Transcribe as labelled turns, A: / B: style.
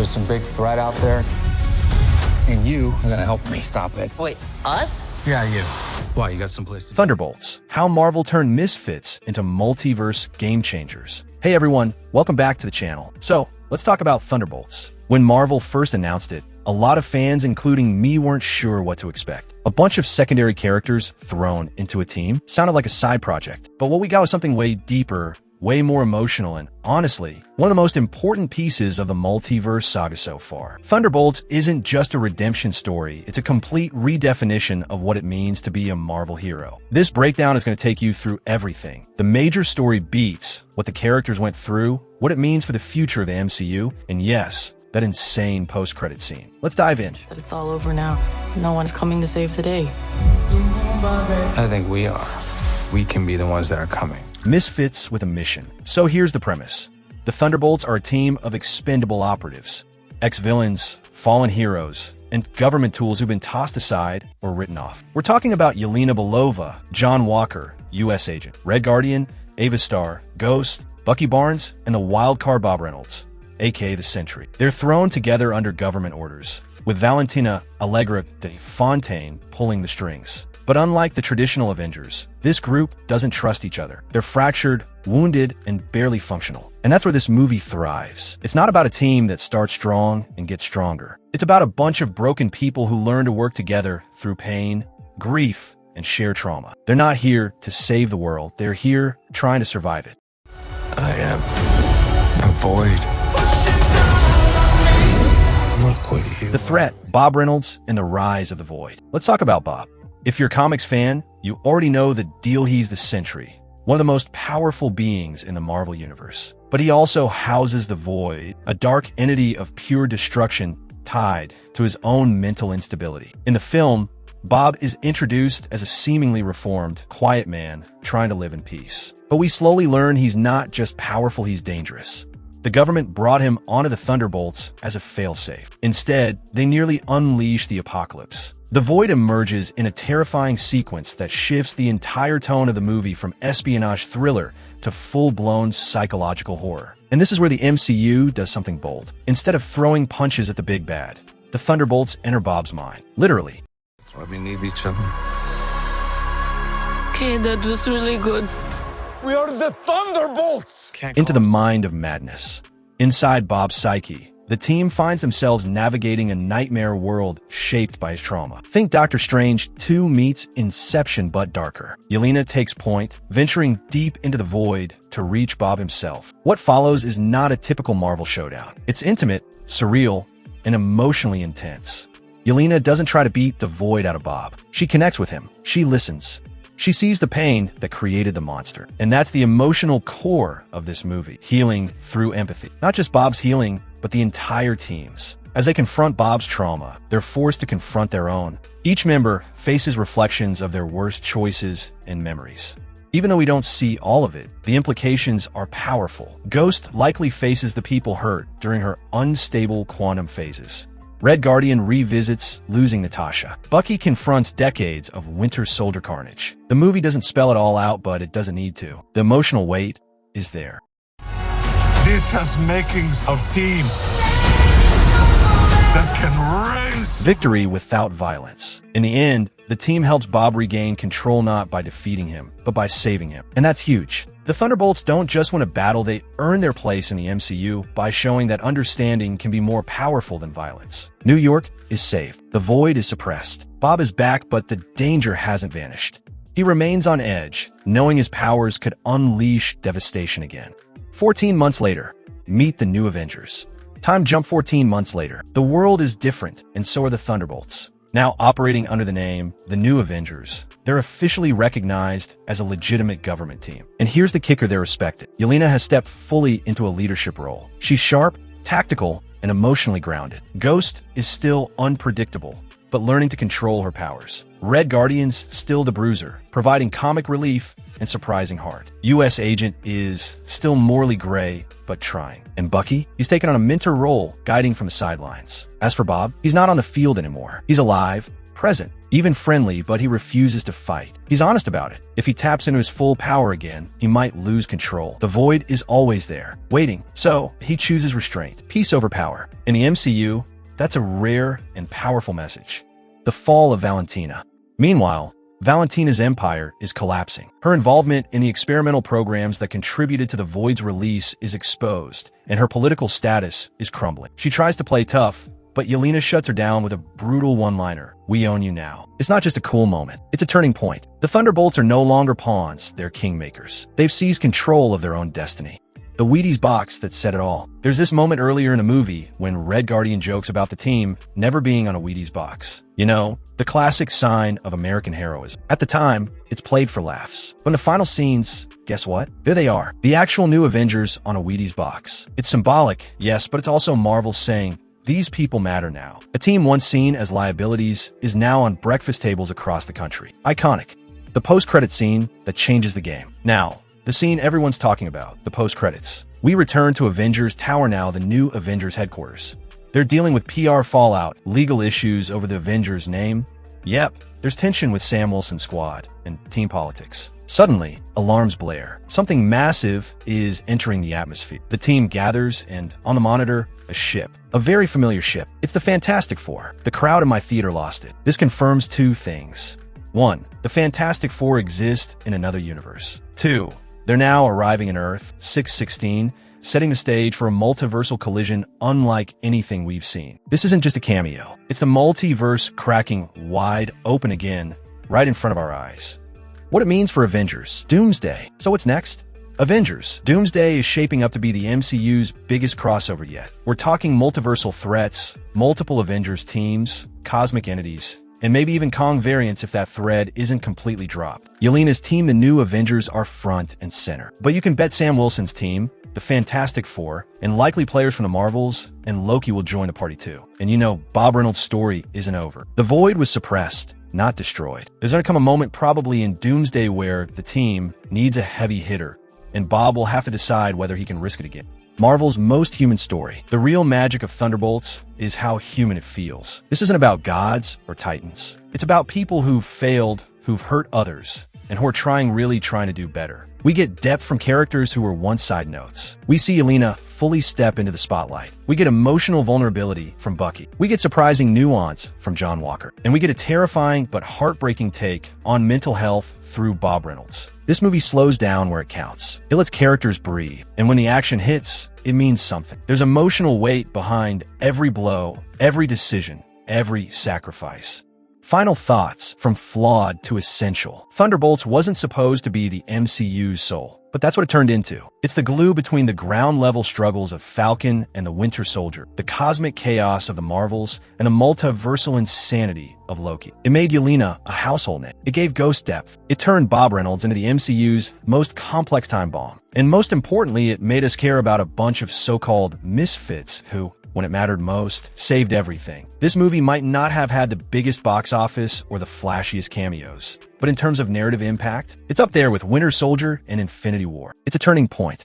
A: There's some big threat out there, and you are gonna help me stop it.
B: Wait, us?
A: Yeah, you. Why, you got someplace to...
C: Thunderbolts, how Marvel turned misfits into multiverse game changers. Hey everyone, welcome back to the channel. So, let's talk about Thunderbolts. When Marvel first announced it, a lot of fans, including me, weren't sure what to expect. A bunch of secondary characters thrown into a team sounded like a side project. But what we got was something way deeper, way more emotional, and honestly, one of the most important pieces of the Multiverse Saga so far. Thunderbolts isn't just a redemption story, it's a complete redefinition of what it means to be a Marvel hero. This breakdown is going to take you through everything. The major story beats, what the characters went through, what it means for the future of the MCU, and yes, that insane post-credit scene. Let's dive in.
B: But it's all over now. No one's coming to save the day.
A: I think we are. We can be the ones that are coming.
C: Misfits with a mission. So here's the premise. The Thunderbolts are a team of expendable operatives, ex-villains, fallen heroes, and government tools who've been tossed aside or written off. We're talking about Yelena Belova, John Walker, U.S. Agent, Red Guardian, Ava Starr, Ghost, Bucky Barnes, and the wildcard Bob Reynolds, aka the Sentry. They're thrown together under government orders, with Valentina Allegra de Fontaine pulling the strings. But unlike the traditional Avengers, this group doesn't trust each other. They're fractured, wounded, and barely functional. And that's where this movie thrives. It's not about a team that starts strong and gets stronger. It's about a bunch of broken people who learn to work together through pain, grief, and shared trauma. They're not here to save the world. They're here trying to survive it.
D: I am a void. Look what you
C: The threat, Bob Reynolds, and the rise of the Void. Let's talk about Bob. If you're a comics fan, you already know the deal. He's the Sentry, one of the most powerful beings in the Marvel Universe. But he also houses the Void, a dark entity of pure destruction tied to his own mental instability. In the film, Bob is introduced as a seemingly reformed, quiet man trying to live in peace. But we slowly learn he's not just powerful, he's dangerous. The government brought him onto the Thunderbolts as a failsafe. Instead, they nearly unleash the apocalypse. The Void emerges in a terrifying sequence that shifts the entire tone of the movie from espionage thriller to full-blown psychological horror. And this is where the MCU does something bold. Instead of throwing punches at the big bad, the Thunderbolts enter Bob's mind. Literally.
D: That's why we need each other.
B: Okay, that was really good.
D: We are the Thunderbolts!
C: Into the mind of madness. Inside Bob's psyche, the team finds themselves navigating a nightmare world shaped by his trauma. Think Doctor Strange 2 meets Inception but darker. Yelena takes point, venturing deep into the Void to reach Bob himself. What follows is not a typical Marvel showdown. It's intimate, surreal, and emotionally intense. Yelena doesn't try to beat the Void out of Bob. She connects with him. She listens. She sees the pain that created the monster. And that's the emotional core of this movie, healing through empathy. Not just Bob's healing, but the entire team's. As they confront Bob's trauma, they're forced to confront their own. Each member faces reflections of their worst choices and memories. Even though we don't see all of it, the implications are powerful. Ghost likely faces the people hurt during her unstable quantum phases. Red Guardian revisits losing Natasha. Bucky confronts decades of Winter Soldier carnage. The movie doesn't spell it all out, but it doesn't need to. The emotional weight is there.
D: This has makings of team that can raise.
C: Victory without violence. In the end, the team helps Bob regain control not by defeating him, but by saving him. And that's huge. The Thunderbolts don't just win a battle, they earn their place in the MCU by showing that understanding can be more powerful than violence. New York is safe. The Void is suppressed. Bob is back, but the danger hasn't vanished. He remains on edge, knowing his powers could unleash devastation again. 14 months later, meet the new Avengers. Time jump 14 months later. The world is different, and so are the Thunderbolts. Now operating under the name, the New Avengers, they're officially recognized as a legitimate government team. And here's the kicker: they're respected. Yelena has stepped fully into a leadership role. She's sharp, tactical, and emotionally grounded. Ghost is still unpredictable, but learning to control her powers. Red Guardian's still the bruiser, providing comic relief and surprising heart. U.S. Agent is still morally gray, but trying. And Bucky, he's taken on a mentor role, guiding from the sidelines. As for Bob, he's not on the field anymore. He's alive, present, even friendly, but he refuses to fight. He's honest about it. If he taps into his full power again, he might lose control. The void is always there, waiting. So he chooses restraint, peace over power. In the MCU, that's a rare and powerful message. The fall of Valentina. Meanwhile, Valentina's empire is collapsing. Her involvement in the experimental programs that contributed to the Void's release is exposed, and her political status is crumbling. She tries to play tough, but Yelena shuts her down with a brutal one-liner. "We own you now." It's not just a cool moment, it's a turning point. The Thunderbolts are no longer pawns, they're kingmakers. They've seized control of their own destiny. The Wheaties box that said it all. There's this moment earlier in the movie when Red Guardian jokes about the team never being on a Wheaties box. You know, the classic sign of American heroism. At the time, it's played for laughs. But in the final scenes, guess what? There they are. The actual new Avengers on a Wheaties box. It's symbolic, yes, but it's also Marvel saying, these people matter now. A team once seen as liabilities is now on breakfast tables across the country. Iconic. The post-credit scene that changes the game. Now, the scene everyone's talking about, the post-credits. We return to Avengers Tower now, the new Avengers headquarters. They're dealing with PR fallout, legal issues over the Avengers name. Yep, there's tension with Sam Wilson's squad and team politics. Suddenly, alarms blare. Something massive is entering the atmosphere. The team gathers, and on the monitor, a ship. A very familiar ship. It's the Fantastic Four. The crowd in my theater lost it. This confirms two things. 1. The Fantastic Four exist in another universe. 2. They're now arriving in Earth 616, setting the stage for a multiversal collision unlike anything we've seen. This isn't just a cameo. It's the multiverse cracking wide open again, right in front of our eyes. What it means for Avengers. Doomsday. So what's next? Avengers. Doomsday is shaping up to be the MCU's biggest crossover yet. We're talking multiversal threats, multiple Avengers teams, cosmic entities, and maybe even Kong variants if that thread isn't completely dropped. Yelena's team, the new Avengers, are front and center. But you can bet Sam Wilson's team, the Fantastic Four, and likely players from the Marvels, and Loki will join the party too. And you know, Bob Reynolds' story isn't over. The Void was suppressed, not destroyed. There's gonna come a moment probably in Doomsday where the team needs a heavy hitter, and Bob will have to decide whether he can risk it again. Marvel's most human story. The real magic of Thunderbolts is how human it feels. This isn't about gods or titans. It's about people who've failed, who've hurt others, and who are really trying to do better. We get depth from characters who were once side notes. We see Yelena fully step into the spotlight. We get emotional vulnerability from Bucky. We get surprising nuance from John Walker. And we get a terrifying but heartbreaking take on mental health through Bob Reynolds. This movie slows down where it counts. It lets characters breathe. And when the action hits, it means something. There's emotional weight behind every blow, every decision, every sacrifice. Final thoughts from flawed to essential. Thunderbolts wasn't supposed to be the MCU's soul, but that's what it turned into. It's the glue between the ground-level struggles of Falcon and the Winter Soldier, the cosmic chaos of the Marvels, and the multiversal insanity of Loki. It made Yelena a household name. It gave Ghost depth. It turned Bob Reynolds into the MCU's most complex time bomb. And most importantly, it made us care about a bunch of so-called misfits who, when it mattered most, saved everything. This movie might not have had the biggest box office or the flashiest cameos, but in terms of narrative impact, it's up there with Winter Soldier and Infinity War. It's a turning point.